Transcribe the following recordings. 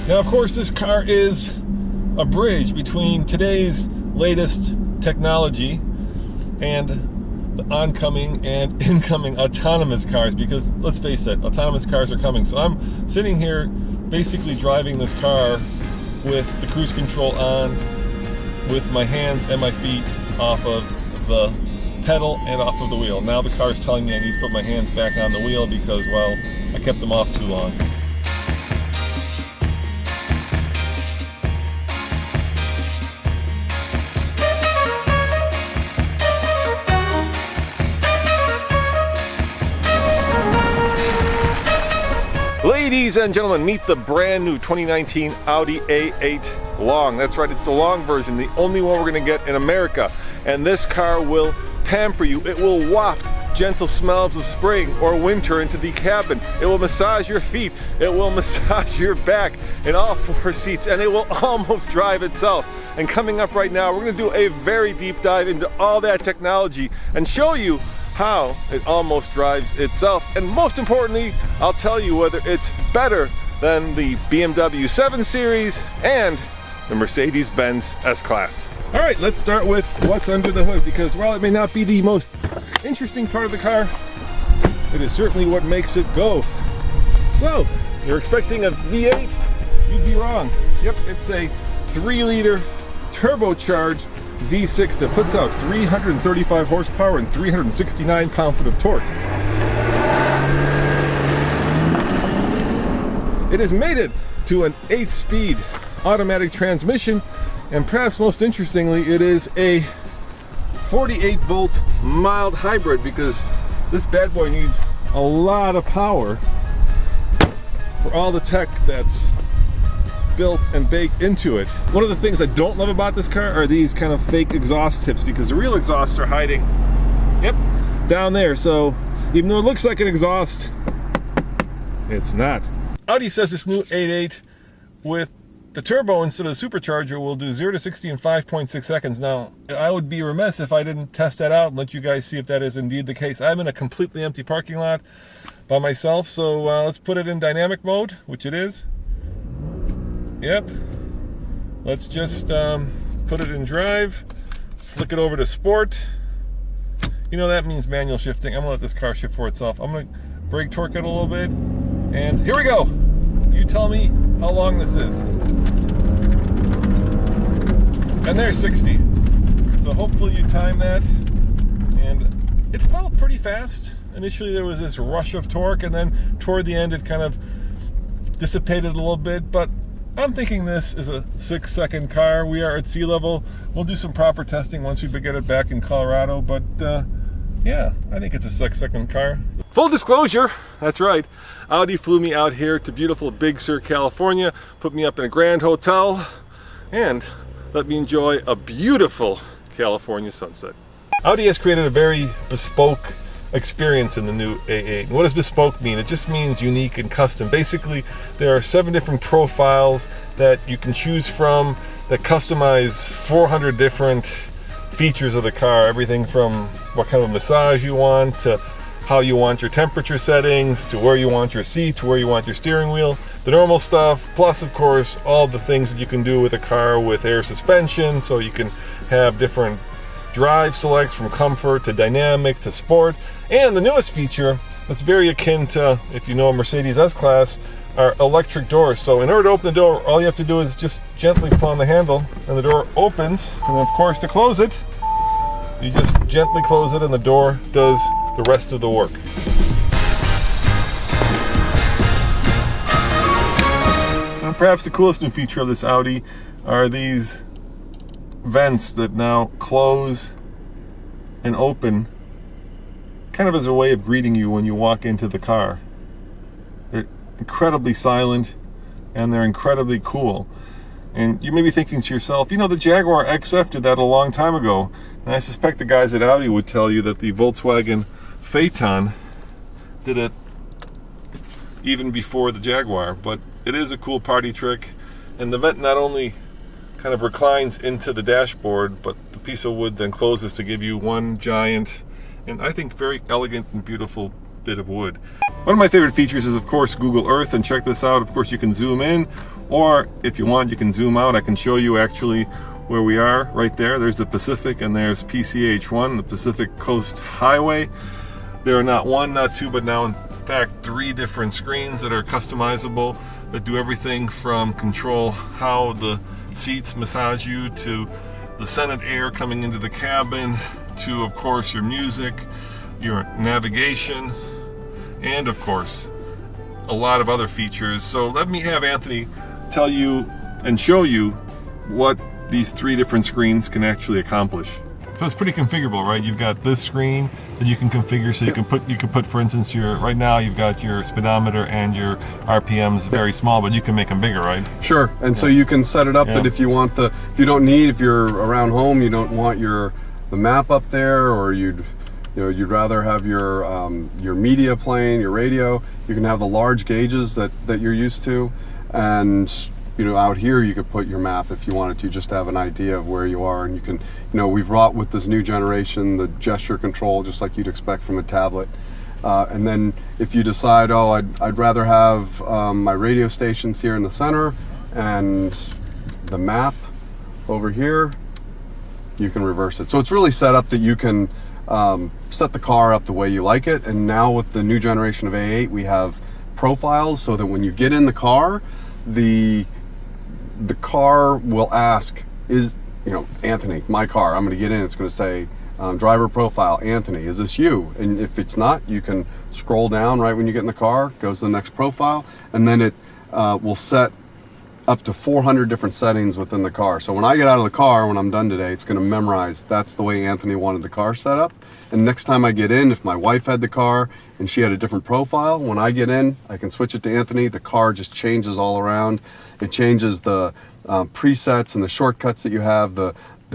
Now, of course, this car is a bridge between today's latest technology and the oncoming and incoming autonomous cars, because let's face it, autonomous cars are coming. So I'm sitting here basically driving this car with the cruise control on, with my hands and my feet off of the pedal and off of the wheel. Now the car is telling me I need to put my hands back on the wheel because, well, I kept them off too long. Ladies and gentlemen, meet the brand new 2019 Audi A8 Long. That's right, it's the long version, the only one we're going to get in America. And this car will pamper you. It will waft gentle smells of spring or winter into the cabin. It will massage your feet. It will massage your back in all four seats, and it will almost drive itself. And coming up right now, we're going to do a very deep dive into all that technology and show you how it almost drives itself, and most importantly, I'll tell you whether it's better than the BMW 7 Series and the Mercedes-Benz S-Class. All right, let's start with what's under the hood, because while it may not be the most interesting part of the car, it is certainly what makes it go. So, you're expecting a V8? You'd be wrong. Yep, it's a 3-liter turbocharged V6 that puts out 335 horsepower and 369 pound-foot of torque. It is mated to an 8-speed automatic transmission, and perhaps most interestingly, it is a 48-volt mild hybrid, because this bad boy needs a lot of power for all the tech that's built and baked into it. One of the things I don't love about this car are these kind of fake exhaust tips, because the real exhausts are hiding, yep, down there. So even though it looks like an exhaust, it's not. Audi says this new 8.8 with the turbo instead of the supercharger will do 0 to 60 in 5.6 seconds. Now, I would be remiss if I didn't test that out and let you guys see if that is indeed the case. I'm in a completely empty parking lot by myself, so let's put it in dynamic mode, which it is. Yep. Let's just put it in drive, flick it over to sport. You know, that means manual shifting. I'm gonna let this car shift for itself. I'm gonna brake torque it a little bit, and here we go. You tell me how long this is. And there's 60. So hopefully you time that. And it felt pretty fast. Initially there was this rush of torque, and then toward the end it kind of dissipated a little bit, but I'm thinking this is a 6-second car. We are at sea level. We'll do some proper testing once we get it back in Colorado, but yeah, I think it's a 6-second car. Full disclosure, that's right, Audi flew me out here to beautiful Big Sur, California, put me up in a grand hotel, and let me enjoy a beautiful California sunset. Audi has created a very bespoke experience in the new A8. And what does bespoke mean? It just means unique and custom. Basically, there are 7 different profiles that you can choose from that customize 400 different features of the car. Everything from what kind of massage you want, to how you want your temperature settings, to where you want your seat, to where you want your steering wheel, the normal stuff, plus of course all the things that you can do with a car with air suspension, so you can have different drive selects from comfort to dynamic to sport. And the newest feature that's very akin to, if you know, a Mercedes S-Class, are electric doors. So in order to open the door, all you have to do is just gently pull on the handle and the door opens. And of course, to close it, you just gently close it and the door does the rest of the work. And perhaps the coolest new feature of this Audi are these vents that now close and open kind of as a way of greeting you when you walk into the car. They're incredibly silent and they're incredibly cool. And you may be thinking to yourself, you know, the Jaguar XF did that a long time ago. And I suspect the guys at Audi would tell you that the Volkswagen Phaeton did it even before the Jaguar. But it is a cool party trick. And the vent not only kind of reclines into the dashboard, but the piece of wood then closes to give you one giant and I think very elegant and beautiful bit of wood. One of my favorite features is of course Google Earth, and check this out. Of course you can zoom in Or if you want, you can zoom out. I can show you actually where we are right there. There's the Pacific and there's PCH1, the Pacific Coast Highway. There are not one, not two, but now in fact 3 different screens that are customizable, that do everything from control how the seats massage you, to the Senate air coming into the cabin, to of course your music, your navigation, and of course a lot of other features. So let me have Anthony tell you and show you what these 3 different screens can actually accomplish. So it's pretty configurable, right? You've got this screen that you can configure, so you can put, for instance, right now you've got your speedometer and your RPMs very small, but you can make them bigger, right? Sure. And so you can set it up that if you want if you're around home, you don't want the map up there, or you'd rather have your media playing, your radio, you can have the large gauges that you're used to, and out here you could put your map if you wanted to, just to have an idea of where you are. And you can, we've brought with this new generation the gesture control, just like you'd expect from a tablet. And then if you decide, I'd rather have my radio stations here in the center and the map over here, you can reverse it. So it's really set up that you can set the car up the way you like it. And now with the new generation of A8, we have profiles, so that when you get in the car, the car will ask, Anthony, my car, I'm going to get in, it's going to say driver profile, Anthony, is this you? And if it's not, you can scroll down right when you get in the car, goes to the next profile, and then it will set up to 400 different settings within the car. So when I get out of the car, when I'm done today, it's going to memorize that's the way Anthony wanted the car set up. And next time I get in, if my wife had the car and she had a different profile, when I get in, I can switch it to Anthony. The car just changes all around. It changes the presets and the shortcuts that you have, the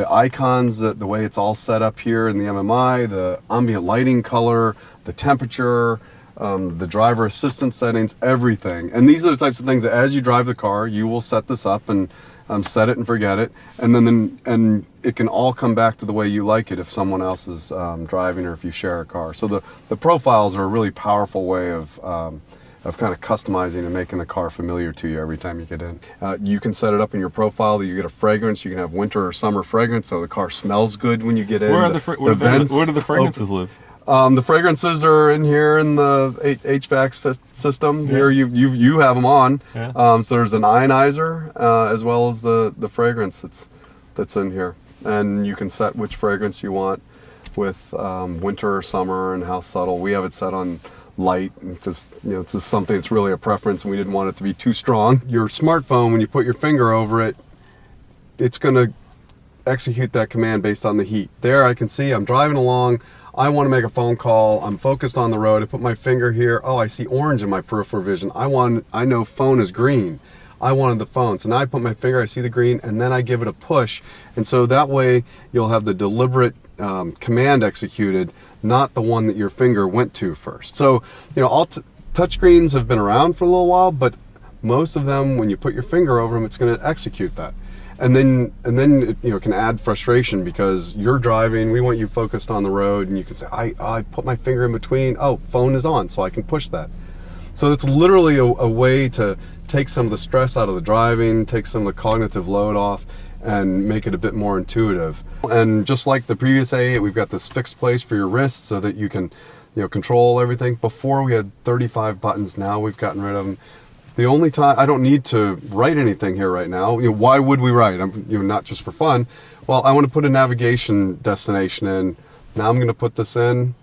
icons, the way it's all set up here in the MMI, the ambient lighting color, the temperature, the driver assistance settings, everything. And these are the types of things that as you drive the car, you will set this up and set it and forget it, and then it can all come back to the way you like it if someone else is driving, or if you share a car. So the profiles are a really powerful way of kind of customizing and making the car familiar to you every time you get in. You can set it up in your profile that you get a fragrance. You can have winter or summer fragrance, so the car smells good when you get in. Where do the fragrances live? The fragrances are in here in the HVAC system. Yeah. Here you have them on. Yeah. So there's an ionizer as well as the fragrance that's in here, and you can set which fragrance you want with winter or summer and how subtle. We have it set on light. It's just something that's really a preference, and we didn't want it to be too strong. Your smartphone, when you put your finger over it, it's going to execute that command based on the heat. There I can see I'm driving along. I want to make a phone call. I'm focused on the road. I put my finger here. Oh, I see orange in my peripheral vision. I know phone is green. I wanted the phone. So now I put my finger, I see the green, and then I give it a push. And so that way you'll have the deliberate command executed, not the one that your finger went to first. So, all touchscreens have been around for a little while, but most of them, when you put your finger over them, it's going to execute that. And then it can add frustration because you're driving, we want you focused on the road, and you can say, I put my finger in between, phone is on, so I can push that. So it's literally a way to take some of the stress out of the driving, take some of the cognitive load off, and make it a bit more intuitive. And just like the previous A8, we've got this fixed place for your wrist so that you can control everything. Before we had 35 buttons, now we've gotten rid of them. The only time, I don't need to write anything here right now. Why would we write? Not just for fun. Well, I want to put a navigation destination in. Now I'm going to put this in.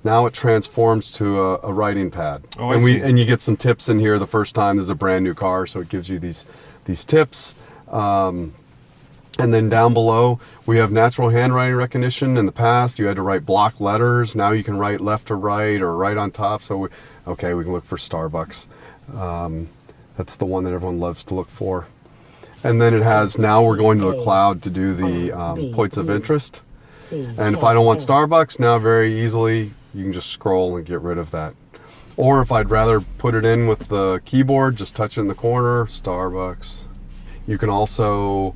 Now it transforms to a writing pad. Oh, and you get some tips in here the first time. This is a brand new car, so it gives you these tips. And then down below, we have natural handwriting recognition. In the past, you had to write block letters. Now you can write left to right or right on top. So we can look for Starbucks. That's the one that everyone loves to look for. And then it has, now we're going to the cloud to do the points of interest. And if I don't want Starbucks, now very easily, you can just scroll and get rid of that. Or if I'd rather put it in with the keyboard, just touch it in the corner, Starbucks. You can also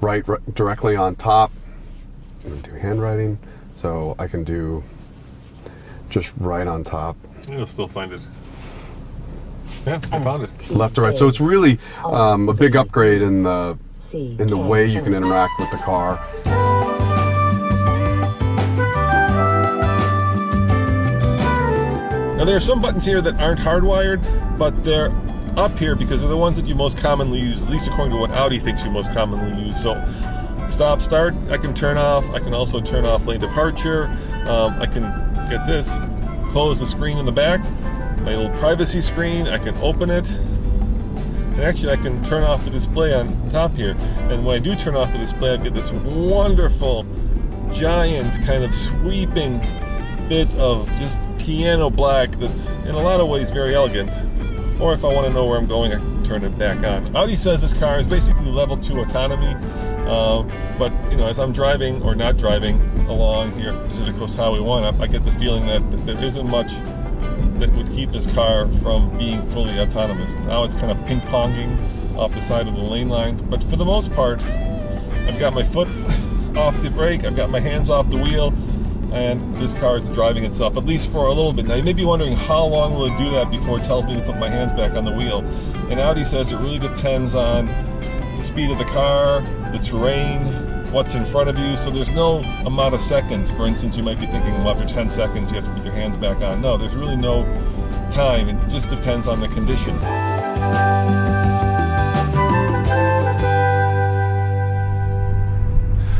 write directly on top. I'm going to do handwriting, so I can do just right on top. You'll still find it. Yeah, I found it. Left to right. So it's really a big upgrade in the way you can interact with the car. Now there are some buttons here that aren't hardwired, but they're up here because they're the ones that you most commonly use, at least according to what Audi thinks you most commonly use. So stop, start, I can turn off. I can also turn off lane departure. I can get this, close the screen in the back, my little privacy screen. I can open it. And actually I can turn off the display on top here. And when I do turn off the display, I get this wonderful, giant, kind of sweeping bit of just piano black that's in a lot of ways very elegant. Or if I want to know where I'm going, I can turn it back on. Audi says this car is basically level 2 autonomy, but you know, as I'm driving or not driving along here at Pacific Coast Highway 1, I get the feeling that there isn't much that would keep this car from being fully autonomous. Now it's kind of ping-ponging off the side of the lane lines, but for the most part, I've got my foot off the brake, I've got my hands off the wheel, and this car is driving itself, at least for a little bit. Now you may be wondering, how long will it do that before it tells me to put my hands back on the wheel? And Audi says it really depends on the speed of the car, the terrain, what's in front of you. So there's no amount of seconds. For instance, you might be thinking, well, after 10 seconds you have to put your hands back on. No, there's really no time. It just depends on the condition.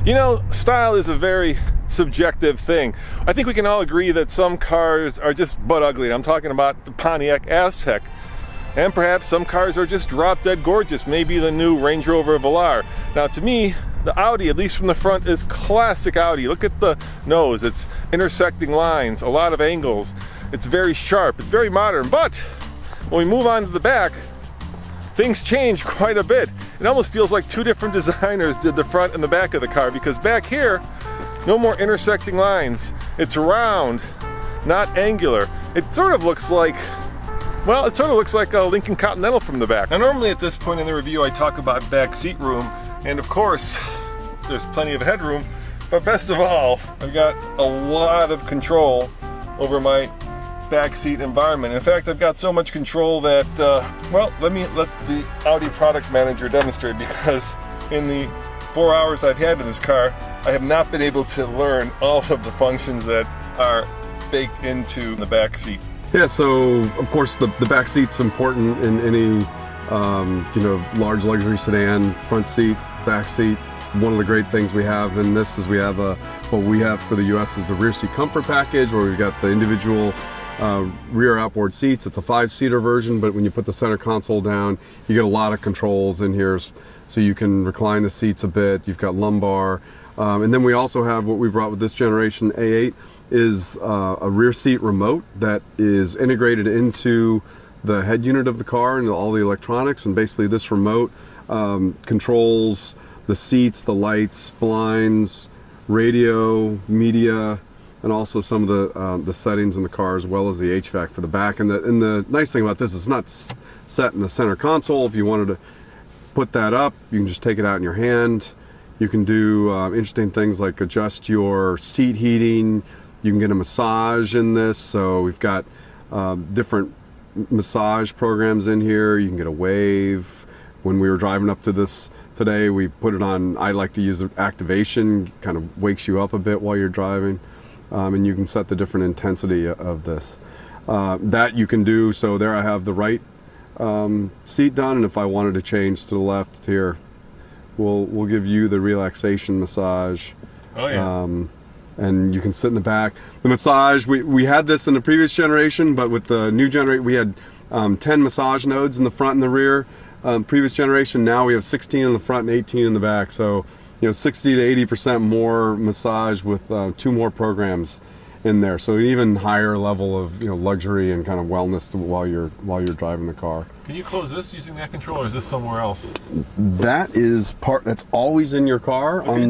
You know, style is a very subjective thing. I think we can all agree that some cars are just butt ugly. I'm talking about the Pontiac Aztek. And perhaps some cars are just drop dead gorgeous. Maybe the new Range Rover Velar. Now to me, the Audi, at least from the front, is classic Audi. Look at the nose. It's intersecting lines, a lot of angles. It's very sharp. It's very modern. But when we move on to the back, things change quite a bit. It almost feels like two different designers did the front and the back of the car, because back here, no more intersecting lines. It's round, not angular. It sort of looks like, well, it sort of looks like a Lincoln Continental from the back. Now normally at this point in the review I talk about back seat room, and of course there's plenty of headroom, but best of all, I've got a lot of control over my back seat environment. In fact, I've got so much control that, well, let the Audi product manager demonstrate, because in the 4 hours I've had in this car, I have not been able to learn all of the functions that are baked into the back seat. Yeah, so of course the back seat's important in any you know, large luxury sedan. Front seat, back seat. One of the great things we have in this is we have what we have for the US is the rear seat comfort package, where we've got the individual rear outboard seats. It's a 5-seater version, but when you put the center console down, you get a lot of controls in here, so you can recline the seats a bit. You've got lumbar. And then we also have what we brought with this generation A8 is a rear seat remote that is integrated into the head unit of the car and all the electronics. And basically this remote controls the seats, the lights, blinds, radio, media, and also some of the settings in the car, as well as the HVAC for the back. And the nice thing about this is it's not set in the center console. If you wanted to put that up, you can just take it out in your hand. You can do interesting things like adjust your seat heating. You can get a massage in this. So we've got different massage programs in here. You can get a wave. When we were driving up to this today, we put it on, I like to use activation, kind of wakes you up a bit while you're driving. And you can set the different intensity of this. That you can do, so there I have the right seat done, and if I wanted to change to the left here, we'll give you the relaxation massage. Oh yeah. And you can sit in the back. The massage, we had this in the previous generation, but with the new generation, we had 10 massage nodes in the front and the rear. Previous generation, now we have 16 in the front and 18 in the back. So, you know, 60 to 80% more massage with 2 more programs in there. So an even higher level of, you know, luxury and kind of wellness while you're driving the car. Can you close this using that control, or is this somewhere else? That is that's always in your car. Okay. On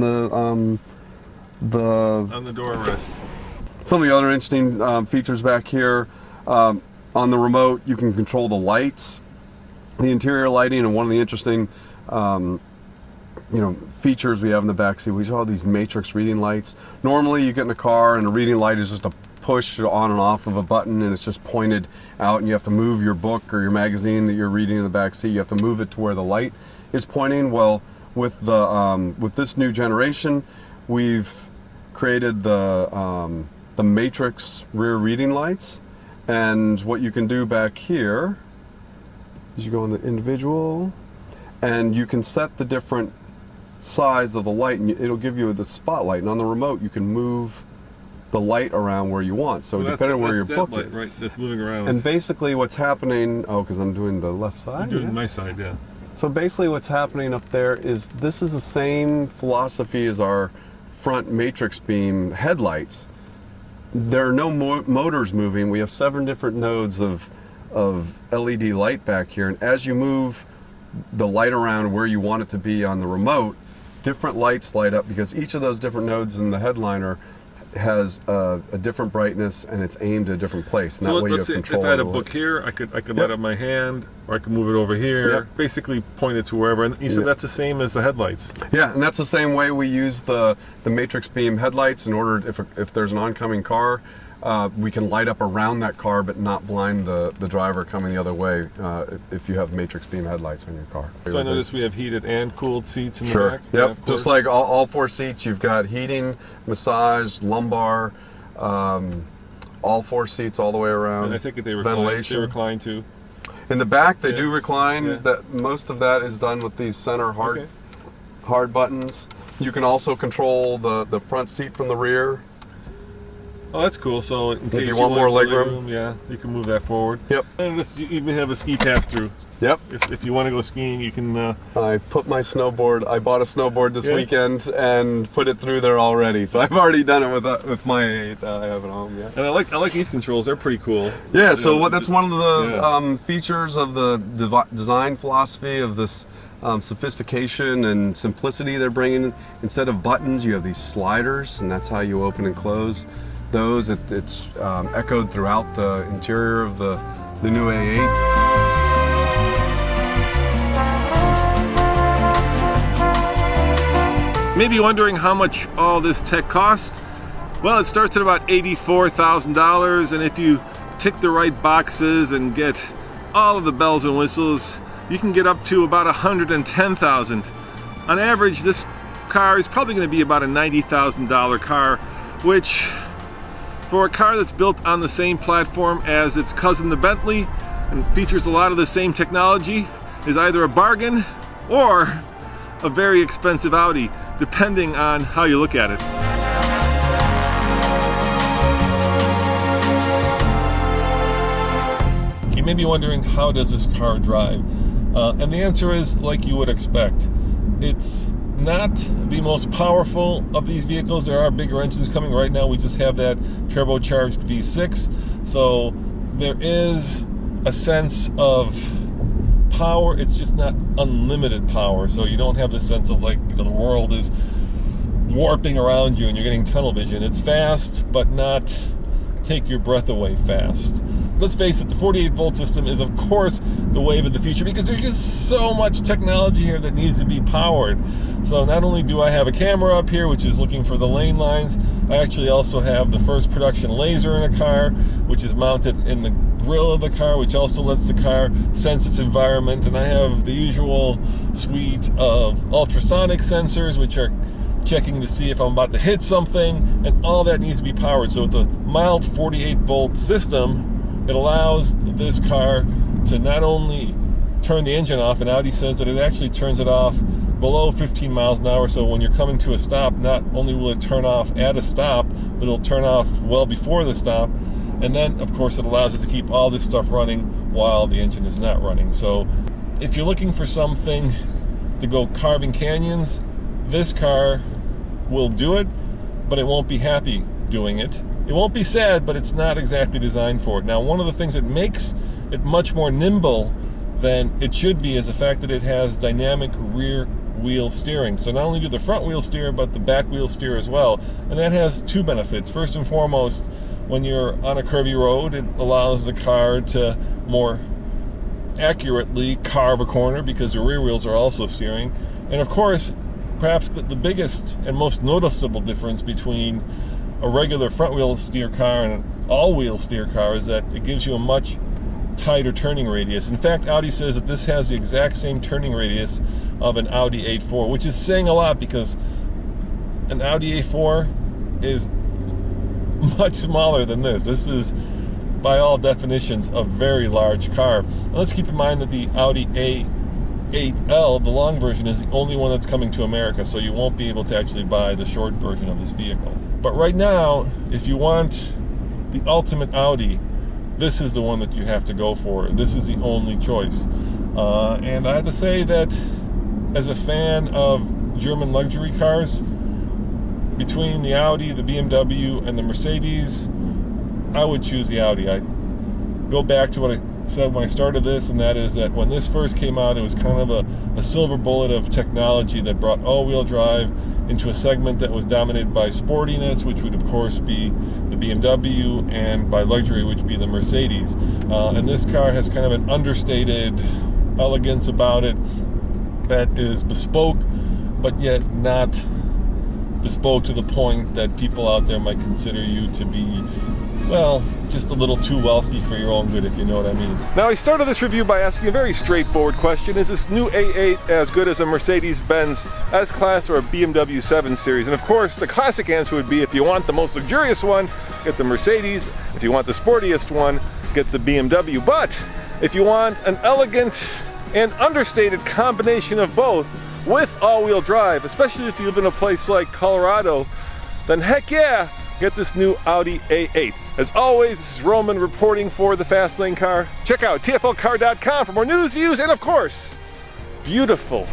the door rest. Some of the other interesting features back here. On the remote, you can control the lights, the interior lighting, and one of the interesting features we have in the back seat, we saw these matrix reading lights. Normally you get in a car and a reading light is just a push on and off of a button, and it's just pointed out, and you have to move your book or your magazine that you're reading in the back seat. You have to move it to where the light is pointing. Well, with this new generation, we've created the matrix rear reading lights, and what you can do back here is you go in the individual, and you can set the different size of the light, and it'll give you the spotlight. And on the remote, you can move the light around where you want. So depending on where your book is, right? That's moving around. And basically, what's happening? Oh, because I'm doing the left side. You're doing my side, yeah. So basically, what's happening up there is this is the same philosophy as our front matrix beam headlights. There are no motors moving. We have 7 different nodes of LED light back here, and as you move the light around where you want it to be on the remote, different lights light up, because each of those different nodes in the headliner has a different brightness, and it's aimed at a different place. And so that way let's you have say control. if I had a book here, I could light up my hand, or I could move it over here. Basically point it to wherever. And you said that's the same as the headlights. Yeah, and that's the same way we use the matrix beam headlights in order, if there's an oncoming car, we can light up around that car but not blind the driver coming the other way if you have matrix beam headlights on your car. So I noticed we have heated and cooled seats in the back. Yep, yeah, just like all 4 seats, you've got heating, massage, lumbar, all 4 seats all the way around. And I think they recline too. In the back, they do recline. Yeah. That most of that is done with these center hard buttons. You can also control the front seat from the rear. Oh, that's cool. So in case if you want more leg room, yeah, you can move that forward. Yep. And you even have a ski pass through. Yep. If you want to go skiing, you can. I put my snowboard. I bought a snowboard this weekend and put it through there already. So I've already done it with my 8 that I have at home. Yeah. And I like these controls. They're pretty cool. Yeah. So that's one of the features of the design philosophy of this sophistication and simplicity they're bringing. Instead of buttons, you have these sliders, and that's how you open and close those. It's echoed throughout the interior of the new A8. Maybe wondering how much all this tech costs? Well, it starts at about $84,000, and if you tick the right boxes and get all of the bells and whistles, you can get up to about $110,000. On average, this car is probably going to be about a $90,000 car, which for a car that's built on the same platform as its cousin, the Bentley, and features a lot of the same technology, is either a bargain or a very expensive Audi, depending on how you look at it. You may be wondering, how does this car drive? And the answer is like you would expect. It's not the most powerful of these vehicles. There are bigger engines coming right now. We just have that turbocharged V6. So there is a sense of power. It's just not unlimited power. So you don't have the sense of like, the world is warping around you and you're getting tunnel vision. It's fast, but not take your breath away fast. Let's face it, the 48-volt system is, of course, the wave of the future, because there's just so much technology here that needs to be powered. So not only do I have a camera up here, which is looking for the lane lines, I actually also have the first production laser in a car, which is mounted in the grille of the car, which also lets the car sense its environment. And I have the usual suite of ultrasonic sensors, which are checking to see if I'm about to hit something, and all that needs to be powered. So with a mild 48-volt system, it allows this car to not only turn the engine off, and Audi says that it actually turns it off below 15 miles an hour. So when you're coming to a stop, not only will it turn off at a stop, but it'll turn off well before the stop. And then, of course, it allows it to keep all this stuff running while the engine is not running. So if you're looking for something to go carving canyons, this car will do it, but it won't be happy doing it. It won't be sad, but it's not exactly designed for it. Now, one of the things that makes it much more nimble than it should be is the fact that it has dynamic rear wheel steering. So not only do the front wheel steer, but the back wheel steer as well. And that has 2 benefits. First and foremost, when you're on a curvy road, it allows the car to more accurately carve a corner because the rear wheels are also steering. And of course, perhaps the biggest and most noticeable difference between a regular front-wheel steer car and an all-wheel steer car is that it gives you a much tighter turning radius. In fact, Audi says that this has the exact same turning radius of an Audi A4, which is saying a lot because an Audi A4 is much smaller than this. This is, by all definitions, a very large car. And let's keep in mind that the Audi A8L, the long version, is the only one that's coming to America, so you won't be able to actually buy the short version of this vehicle. But right now, if you want the ultimate Audi, this is the one that you have to go for. This is the only choice. And I have to say that as a fan of German luxury cars, between the Audi, the BMW, and the Mercedes, I would choose the Audi. I go back to what I said when I started this, and that is that when this first came out, it was kind of a silver bullet of technology that brought all-wheel drive into a segment that was dominated by sportiness, which would of course be the BMW, and by luxury, which would be the Mercedes. And this car has kind of an understated elegance about it that is bespoke, but yet not bespoke to the point that people out there might consider you to be, well, just a little too wealthy for your own good, if you know what I mean. Now, I started this review by asking a very straightforward question. Is this new A8 as good as a Mercedes-Benz S-Class or a BMW 7 Series? And of course, the classic answer would be, if you want the most luxurious one, get the Mercedes. If you want the sportiest one, get the BMW. But if you want an elegant and understated combination of both with all-wheel drive, especially if you live in a place like Colorado, then heck yeah, get this new Audi A8. As always, this is Roman reporting for the Fast Lane Car. Check out tflcar.com for more news, views, and of course, beautiful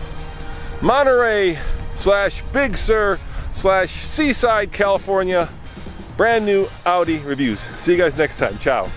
Monterey / Big Sur / Seaside, California, brand new Audi reviews. See you guys next time. Ciao.